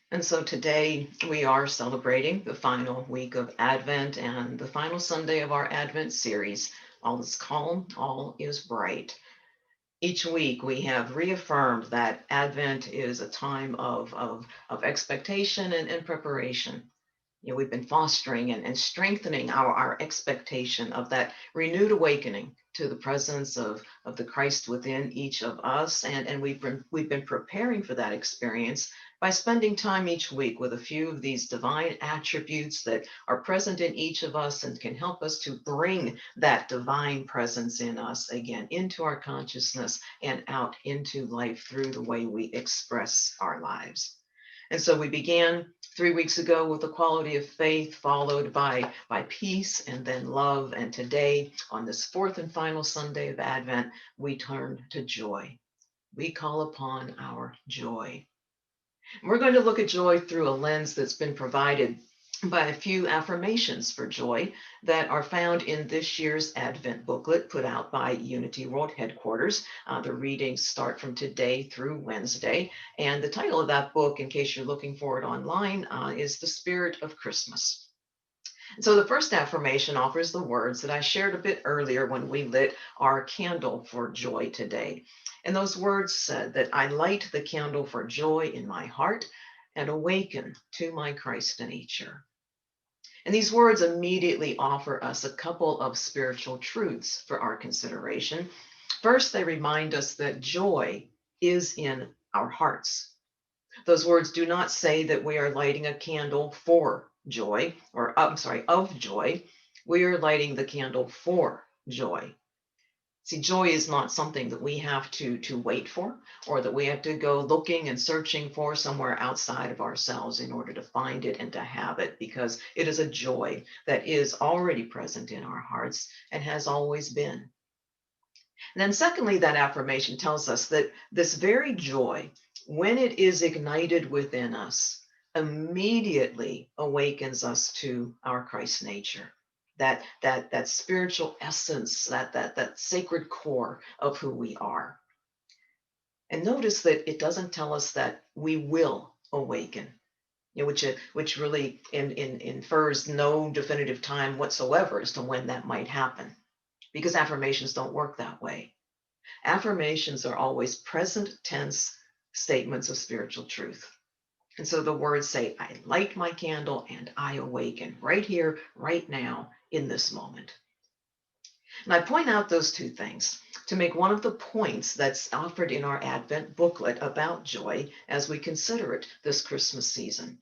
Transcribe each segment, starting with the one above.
And so today we are celebrating the final week of Advent and the final Sunday of our Advent series. All is calm, all is bright. Each week we have reaffirmed that Advent is a time of expectation and preparation. We've been fostering and strengthening our expectation of that renewed awakening to the presence of the Christ within each of us. And we've been preparing for that experience by spending time each week with a few of these divine attributes that are present in each of us and can help us to bring that divine presence in us again into our consciousness and out into life through the way we express our lives. And so we began 3 weeks ago with the quality of faith, followed by peace and then love. And today, on this fourth and final Sunday of Advent, we turn to joy. We call upon our joy. We're going to look at joy through a lens that's been provided by a few affirmations for joy that are found in this year's Advent booklet put out by Unity World Headquarters. The readings start from today through Wednesday. And the title of that book, in case you're looking for it online, is The Spirit of Christmas. So the first affirmation offers the words that I shared a bit earlier when we lit our candle for joy today. And those words said that I light the candle for joy in my heart and awaken to my Christ nature. And these words immediately offer us a couple of spiritual truths for our consideration. First, they remind us that joy is in our hearts. Those words do not say that we are lighting a candle for joy, or I'm sorry, of joy. We are lighting the candle for joy. See, joy is not something that we have to wait for, or that we have to go looking and searching for somewhere outside of ourselves in order to find it and to have it, because it is a joy that is already present in our hearts and has always been. And then, secondly, that affirmation tells us that this very joy, when it is ignited within us, immediately awakens us to our Christ nature. That spiritual essence, that sacred core of who we are. And notice that it doesn't tell us that we will awaken, which really infers no definitive time whatsoever as to when that might happen, because affirmations don't work that way. Affirmations are always present tense statements of spiritual truth. And so the words say, I light my candle and I awaken right here, right now, in this moment. And I point out those two things to make one of the points that's offered in our Advent booklet about joy as we consider it this Christmas season.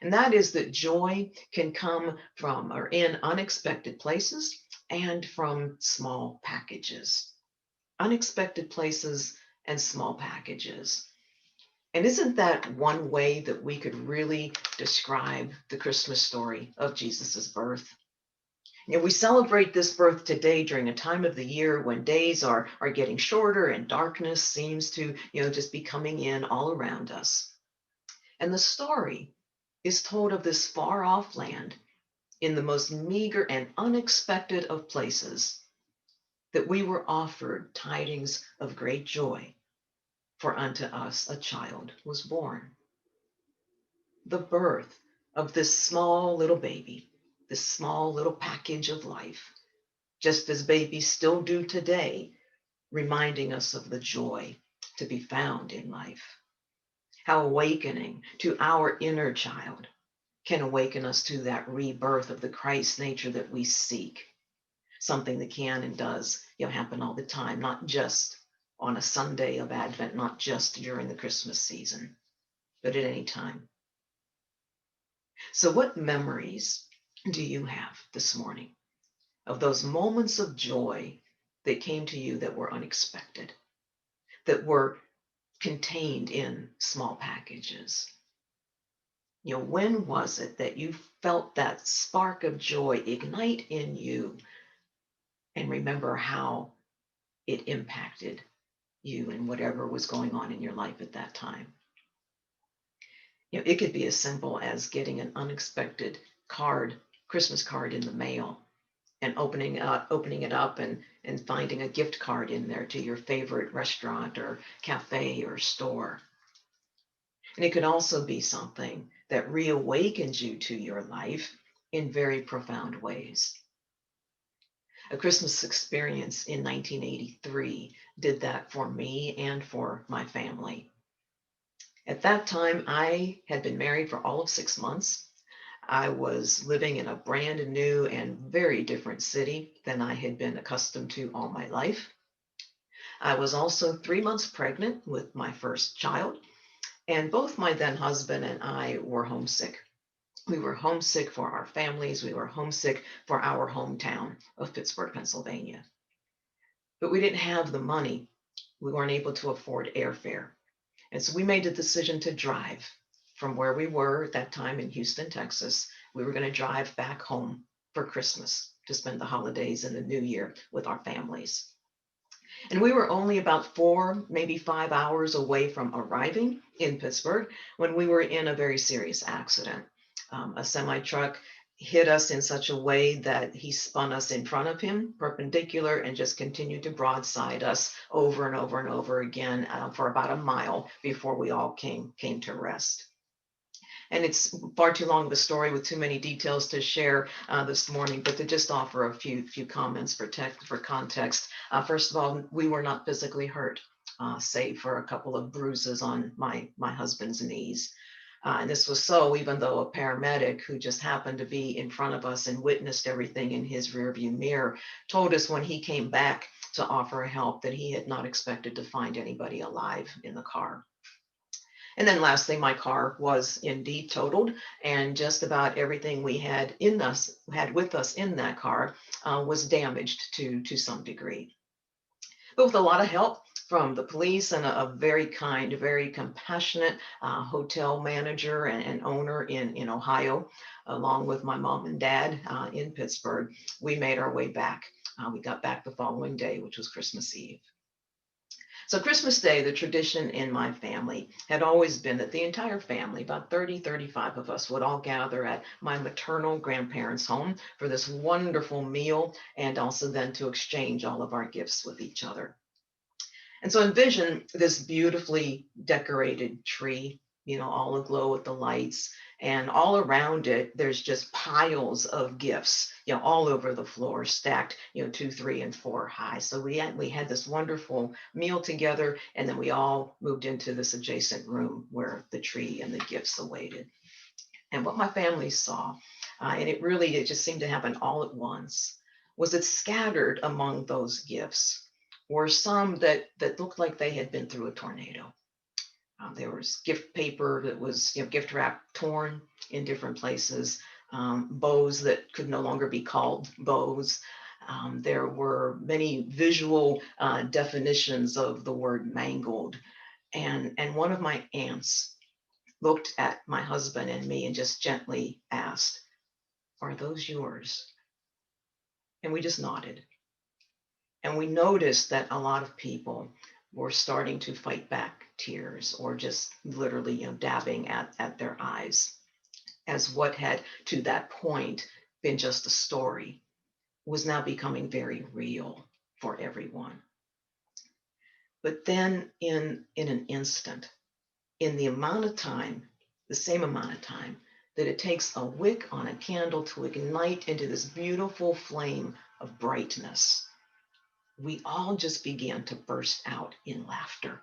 And that is that joy can come from or in unexpected places and from small packages. Unexpected places and small packages. And isn't that one way that we could really describe the Christmas story of Jesus's birth? We celebrate this birth today during a time of the year when days are getting shorter and darkness seems to, just be coming in all around us. And the story is told of this far off land in the most meager and unexpected of places that we were offered tidings of great joy, for unto us a child was born. The birth of this small little baby, this small little package of life, just as babies still do today, reminding us of the joy to be found in life. How awakening to our inner child can awaken us to that rebirth of the Christ nature that we seek. Something that can and does, happen all the time, not just on a Sunday of Advent, not just during the Christmas season, but at any time. So, what memories do you have this morning of those moments of joy that came to you that were unexpected, that were contained in small packages? When was it that you felt that spark of joy ignite in you, and remember how it impacted you and whatever was going on in your life at that time? It could be as simple as getting an unexpected Christmas card in the mail, and opening it up and finding a gift card in there to your favorite restaurant or cafe or store. And it could also be something that reawakens you to your life in very profound ways. A Christmas experience in 1983 did that for me and for my family. At that time, I had been married for all of 6 months. I was living in a brand new and very different city than I had been accustomed to all my life. I was also 3 months pregnant with my first child, and both my then husband and I were homesick. We were homesick for our families. We were homesick for our hometown of Pittsburgh, Pennsylvania. But we didn't have the money. We weren't able to afford airfare. And so we made the decision to drive from where we were at that time in Houston, Texas. We were going to drive back home for Christmas to spend the holidays and the new year with our families. And we were only about 4, maybe 5 hours away from arriving in Pittsburgh when we were in a very serious accident. A semi truck hit us in such a way that he spun us in front of him, perpendicular, and just continued to broadside us over and over and over again for about a mile before we all came to rest. And it's far too long of a story with too many details to share this morning, but to just offer a few comments for context. First of all, we were not physically hurt, save for a couple of bruises on my husband's knees. And this was so even though a paramedic who just happened to be in front of us and witnessed everything in his rearview mirror told us when he came back to offer help that he had not expected to find anybody alive in the car. And then lastly, my car was indeed totaled, and just about everything we had with us in that car was damaged to some degree. But with a lot of help from the police and a very kind, very compassionate hotel manager and owner in Ohio, along with my mom and dad in Pittsburgh, we made our way back. We got back the following day, which was Christmas Eve. So Christmas Day, the tradition in my family had always been that the entire family, about 30, 35 of us, would all gather at my maternal grandparents' home for this wonderful meal and also then to exchange all of our gifts with each other. And so envision this beautifully decorated tree, all aglow with the lights. And all around it, there's just piles of gifts, all over the floor, stacked, 2, 3, and 4 high. So we had this wonderful meal together, and then we all moved into this adjacent room where the tree and the gifts awaited. And what my family saw, and it just seemed to happen all at once, was that scattered among those gifts were some that looked like they had been through a tornado. There was gift paper that was, gift wrap torn in different places, bows that could no longer be called bows. There were many visual definitions of the word mangled. And one of my aunts looked at my husband and me and just gently asked, "Are those yours?" And we just nodded. And we noticed that a lot of people were starting to fight back tears or just literally, dabbing at their eyes as what had to that point been just a story was now becoming very real for everyone. But then in an instant, in the amount of time, the same amount of time that it takes a wick on a candle to ignite into this beautiful flame of brightness, we all just began to burst out in laughter.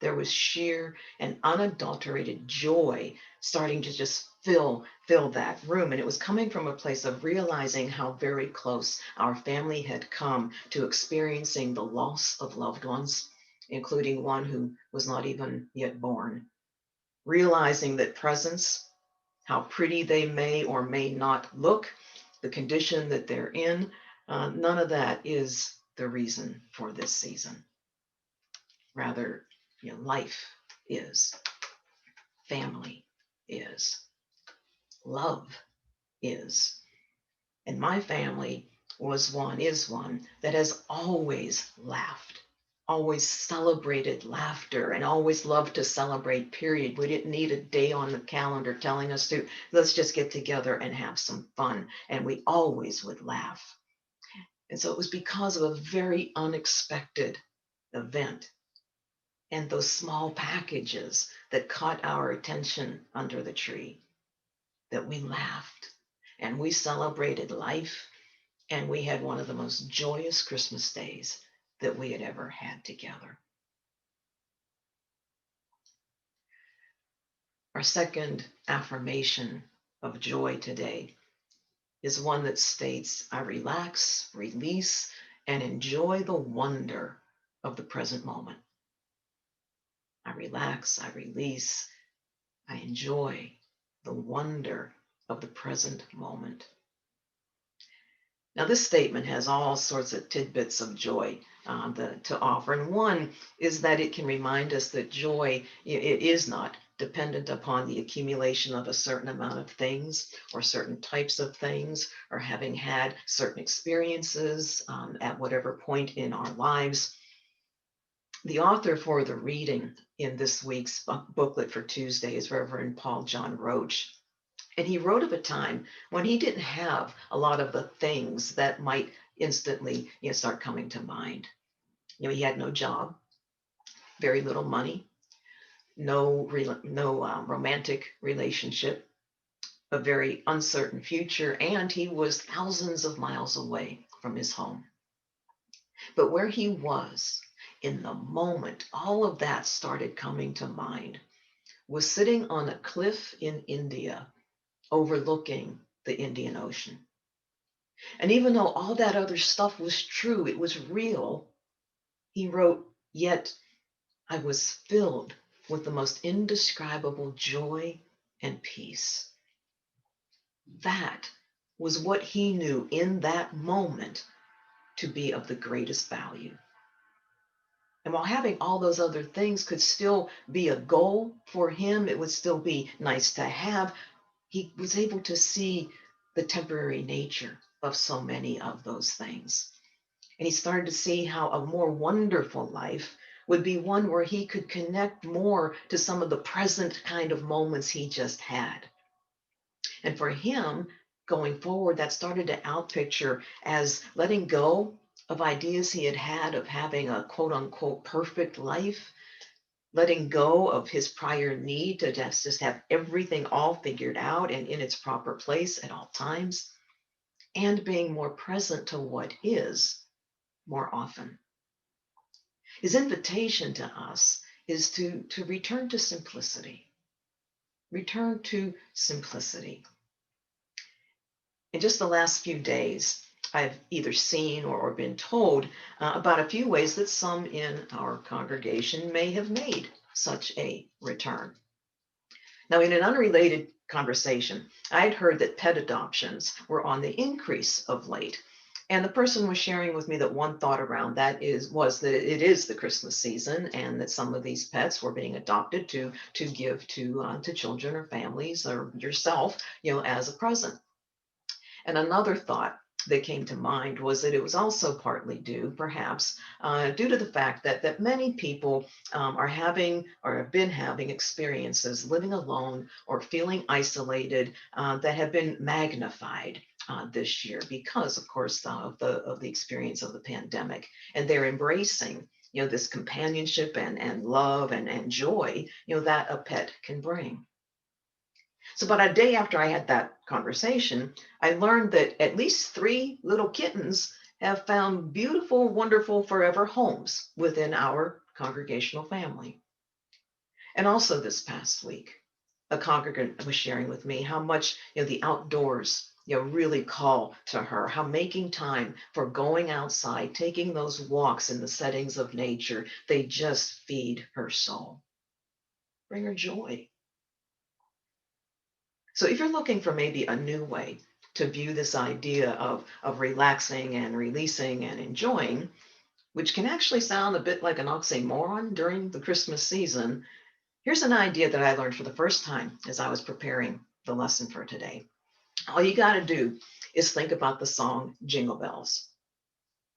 There was sheer and unadulterated joy starting to just fill that room. And it was coming from a place of realizing how very close our family had come to experiencing the loss of loved ones, including one who was not even yet born. Realizing that presence, how pretty they may or may not look, the condition that they're in, none of that is the reason for this season. Rather, life is, family is, love is. And my family is one that has always laughed, always celebrated laughter, and always loved to celebrate, period. We didn't need a day on the calendar telling us to, let's just get together and have some fun. And we always would laugh. And so it was because of a very unexpected event and those small packages that caught our attention under the tree, that we laughed and we celebrated life, and we had one of the most joyous Christmas days that we had ever had together. Our second affirmation of joy today is one that states, I relax, release, and enjoy the wonder of the present moment. I relax, I release, I enjoy the wonder of the present moment. Now, this statement has all sorts of tidbits of joy to offer. And one is that it can remind us that joy, it is not dependent upon the accumulation of a certain amount of things or certain types of things or having had certain experiences at whatever point in our lives. The author for the reading in this week's booklet for Tuesday is Reverend Paul John Roach. And he wrote of a time when he didn't have a lot of the things that might instantly start coming to mind. He had no job, very little money, no romantic relationship, a very uncertain future, and he was thousands of miles away from his home. But where he was in the moment all of that started coming to mind was sitting on a cliff in India overlooking the Indian Ocean. And even though all that other stuff was true, it was real, he wrote, yet I was filled with the most indescribable joy and peace. That was what he knew in that moment to be of the greatest value. And while having all those other things could still be a goal for him, it would still be nice to have, he was able to see the temporary nature of so many of those things. And he started to see how a more wonderful life would be one where he could connect more to some of the present kind of moments he just had. And for him, going forward, that started to outpicture as letting go of ideas he had had of having a quote unquote perfect life, letting go of his prior need to just have everything all figured out and in its proper place at all times, and being more present to what is more often. His invitation to us is to return to simplicity. Return to simplicity. In just the last few days, I've either seen or been told about a few ways that some in our congregation may have made such a return. Now, in an unrelated conversation, I'd heard that pet adoptions were on the increase of late. And the person was sharing with me that one thought around that was that it is the Christmas season, and that some of these pets were being adopted to give to children or families or yourself, as a present. And another thought that came to mind was that it was also partly due, perhaps, due to the fact that many people are having or have been having experiences living alone or feeling isolated that have been magnified this year because, of course, of the experience of the pandemic, and they're embracing this companionship and love and joy that a pet can bring. So about a day after I had that conversation, I learned that at least 3 little kittens have found beautiful, wonderful forever homes within our congregational family. And also this past week, a congregant was sharing with me how much the outdoors really call to her, how making time for going outside, taking those walks in the settings of nature, they just feed her soul, bring her joy. So if you're looking for maybe a new way to view this idea of relaxing and releasing and enjoying, which can actually sound a bit like an oxymoron during the Christmas season, here's an idea that I learned for the first time as I was preparing the lesson for today. All you got to do is think about the song Jingle Bells.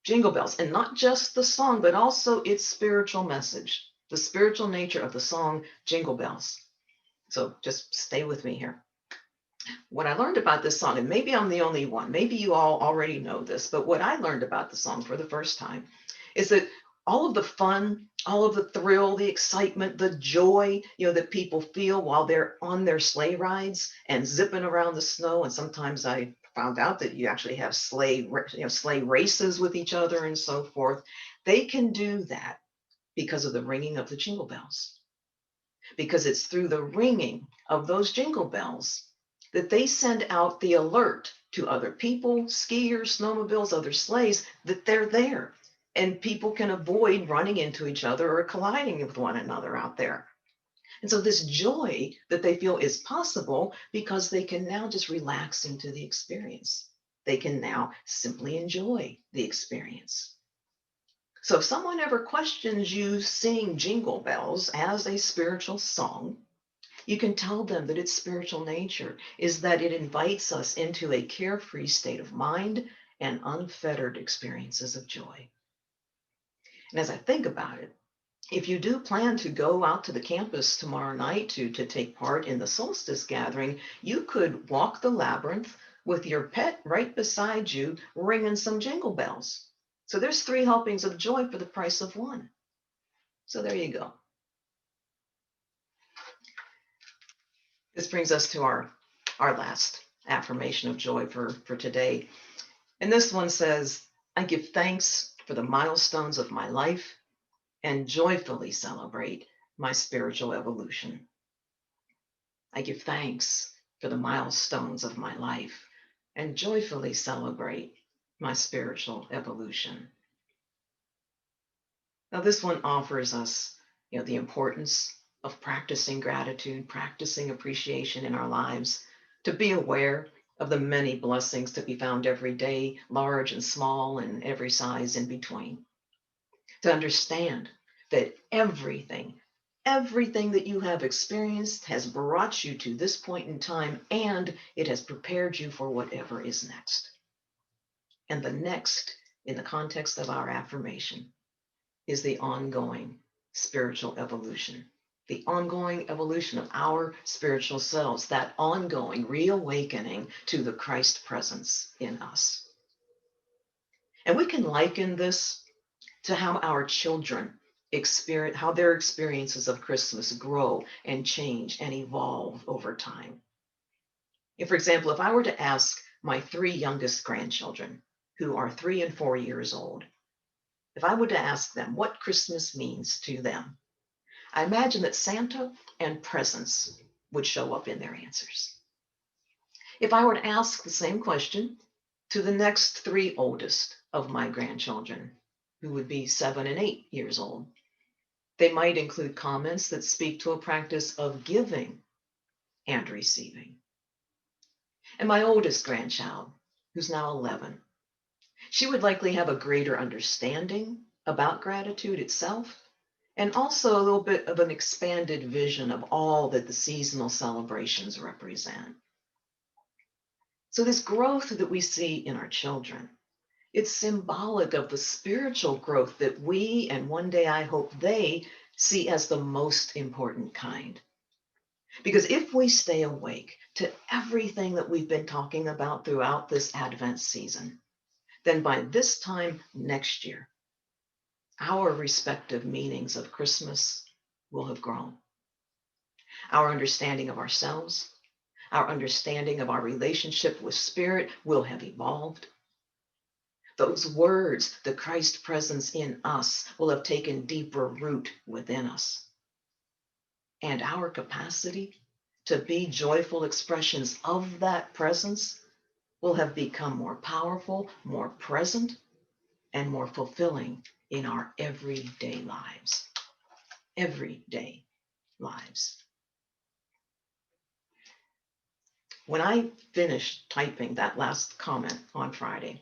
Jingle Bells, and not just the song, but also its spiritual message, the spiritual nature of the song Jingle Bells. So just stay with me here. What I learned about this song, and maybe I'm the only one, maybe you all already know this, but what I learned about the song for the first time is that all of the fun, all of the thrill, the excitement, the joy, that people feel while they're on their sleigh rides and zipping around the snow. And sometimes I found out that you actually have sleigh races with each other and so forth. They can do that because of the ringing of the jingle bells, because it's through the ringing of those jingle bells that they send out the alert to other people, skiers, snowmobiles, other sleighs, that they're there. And people can avoid running into each other or colliding with one another out there. And so, this joy that they feel is possible because they can now just relax into the experience. They can now simply enjoy the experience. So, if someone ever questions you sing Jingle Bells as a spiritual song, you can tell them that its spiritual nature is that it invites us into a carefree state of mind and unfettered experiences of joy. And as I think about it, if you do plan to go out to the campus tomorrow night to take part in the solstice gathering, you could walk the labyrinth with your pet right beside you, ringing some jingle bells. So there's 3 helpings of joy for the price of one. So there you go. This brings us to our last affirmation of joy for today. And this one says, I give thanks for the milestones of my life and joyfully celebrate my spiritual evolution. I give thanks for the milestones of my life and joyfully celebrate my spiritual evolution. Now, this one offers us, the importance of practicing gratitude, practicing appreciation in our lives, to be aware of the many blessings to be found every day, large and small, and every size in between. To understand that everything that you have experienced has brought you to this point in time, and it has prepared you for whatever is next. And the next, in the context of our affirmation, is the ongoing spiritual evolution, the ongoing evolution of our spiritual selves, that ongoing reawakening to the Christ presence in us. And we can liken this to how our children experience, how their experiences of Christmas grow and change and evolve over time. If, for example, if I were to ask my 3 youngest grandchildren, who are 3 and 4 years old, if I were to ask them what Christmas means to them, I imagine that Santa and presents would show up in their answers. If I were to ask the same question to the next 3 oldest of my grandchildren, who would be 7 and 8 years old, they might include comments that speak to a practice of giving and receiving. And my oldest grandchild, who's now 11, she would likely have a greater understanding about gratitude itself, and also a little bit of an expanded vision of all that the seasonal celebrations represent. So this growth that we see in our children, it's symbolic of the spiritual growth that we, and one day I hope they, see as the most important kind. Because if we stay awake to everything that we've been talking about throughout this Advent season, then by this time next year, our respective meanings of Christmas will have grown. Our understanding of ourselves, our understanding of our relationship with Spirit will have evolved. Those words, the Christ presence in us, will have taken deeper root within us. And our capacity to be joyful expressions of that presence will have become more powerful, more present, and more fulfilling in our everyday lives. Everyday lives. When I finished typing that last comment on Friday,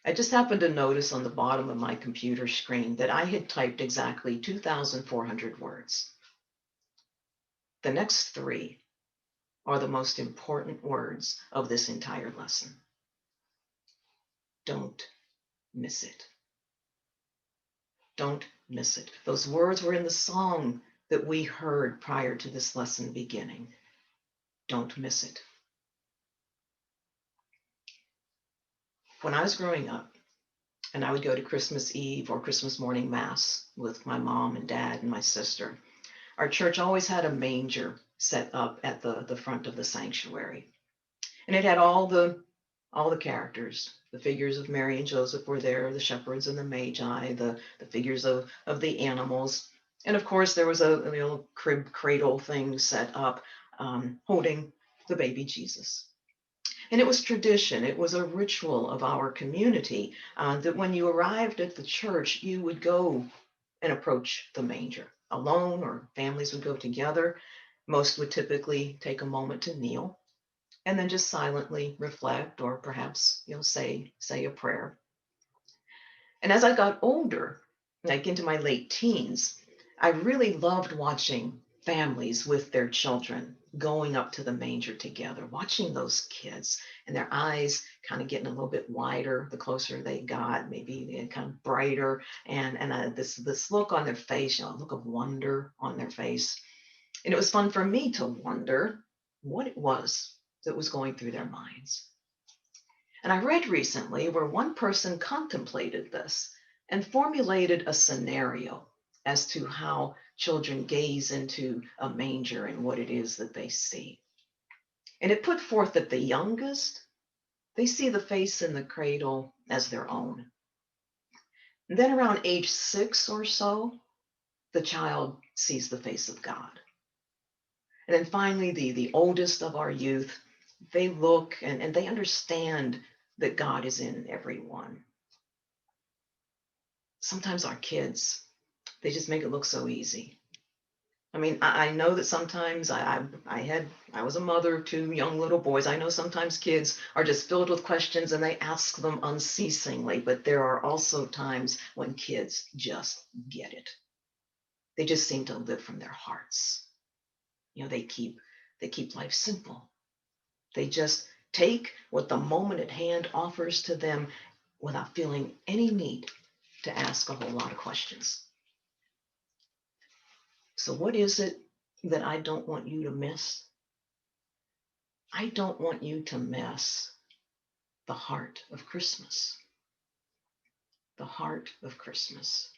I just happened to notice on the bottom of my computer screen that I had typed exactly 2,400 words. The next 3 are the most important words of this entire lesson. Don't miss it. Don't miss it. Those words were in the song that we heard prior to this lesson beginning. Don't miss it. When I was growing up, And I would go to Christmas Eve or Christmas morning mass with my mom and dad and my sister. Our church always had a manger set up at the front of the sanctuary. And it had all the characters. The figures of Mary and Joseph were there, the shepherds and the magi, the figures of the animals. And of course, there was a little crib cradle thing set up holding the baby Jesus. And it was tradition, it was a ritual of our community that when you arrived at the church, you would go and approach the manger alone, or families would go together. Most would typically take a moment to kneel and then just silently reflect, or perhaps say a prayer. And as I got older, like into my late teens, I really loved watching families with their children going up to the manger together, watching those kids and their eyes kind of getting a little bit wider the closer they got, maybe kind of brighter, and this look on their face, a look of wonder on their face. And it was fun for me to wonder what it was that was going through their minds. And I read recently where one person contemplated this and formulated a scenario as to how children gaze into a manger and what it is that they see. And it put forth that the youngest, they see the face in the cradle as their own. And then around age 6 or so, the child sees the face of God. And then finally, the oldest of our youth, they look and they understand that God is in everyone. Sometimes our kids, they just make it look so easy. I mean, I know that sometimes I was a mother of 2 young little boys. I know sometimes kids are just filled with questions and they ask them unceasingly, but there are also times when kids just get it. They just seem to live from their hearts. They keep life simple. They just take what the moment at hand offers to them without feeling any need to ask a whole lot of questions. So, what is it that I don't want you to miss? I don't want you to miss the heart of Christmas. The heart of Christmas.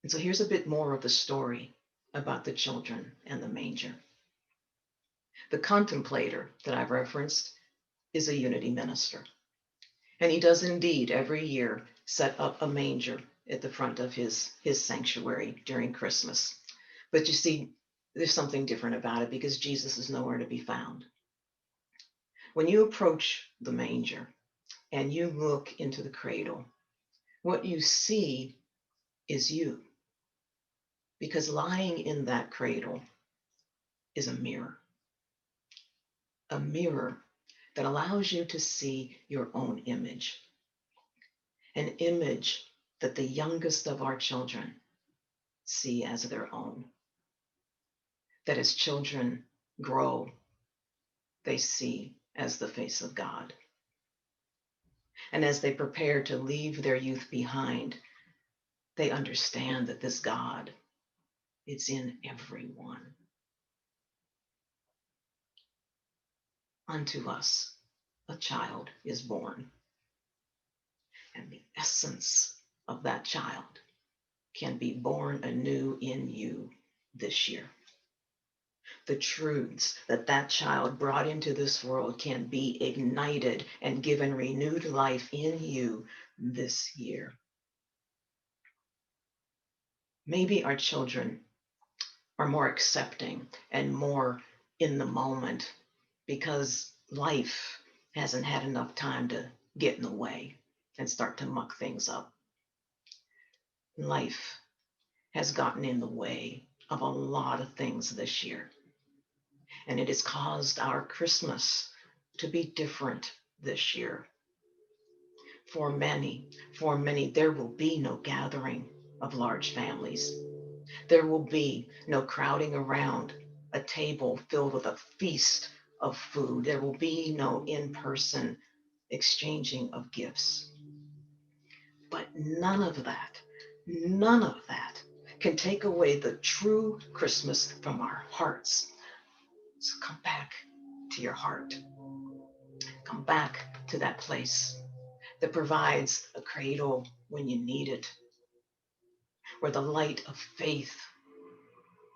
And so, here's a bit more of the story about the children and the manger. The contemplator that I've referenced is a Unity minister. And he does indeed every year set up a manger at the front of his sanctuary during Christmas. But you see, there's something different about it because Jesus is nowhere to be found. When you approach the manger and you look into the cradle, what you see is you. Because lying in that cradle is a mirror that allows you to see your own image, an image that the youngest of our children see as their own. That as children grow, they see as the face of God. And as they prepare to leave their youth behind, they understand that this God, it's in everyone. Unto us a child is born, and the essence of that child can be born anew in you this year. The truths that that child brought into this world can be ignited and given renewed life in you this year. Maybe our children are more accepting and more in the moment because life hasn't had enough time to get in the way and start to muck things up. Life has gotten in the way of a lot of things this year. And it has caused our Christmas to be different this year. For many, there will be no gathering of large families. There will be no crowding around a table filled with a feast of food. There will be no in-person exchanging of gifts. But none of that can take away the true Christmas from our hearts. So come back to your heart. Come back to that place that provides a cradle when you need it, where the light of faith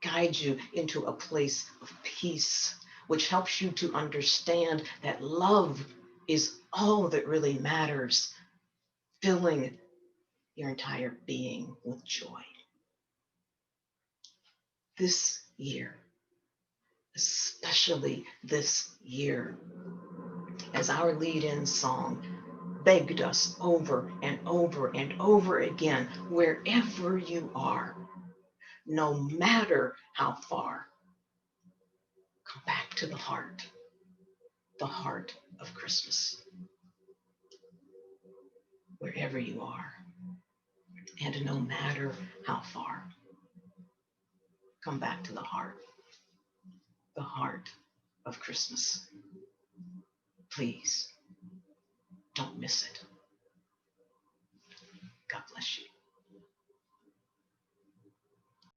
guides you into a place of peace, which helps you to understand that love is all that really matters, filling your entire being with joy. This year, especially this year, as our lead-in song begged us over and over and over again, wherever you are, no matter how far, come back to the heart of Christmas, wherever you are. And no matter how far, come back to the heart of Christmas. Please don't miss it. God bless you.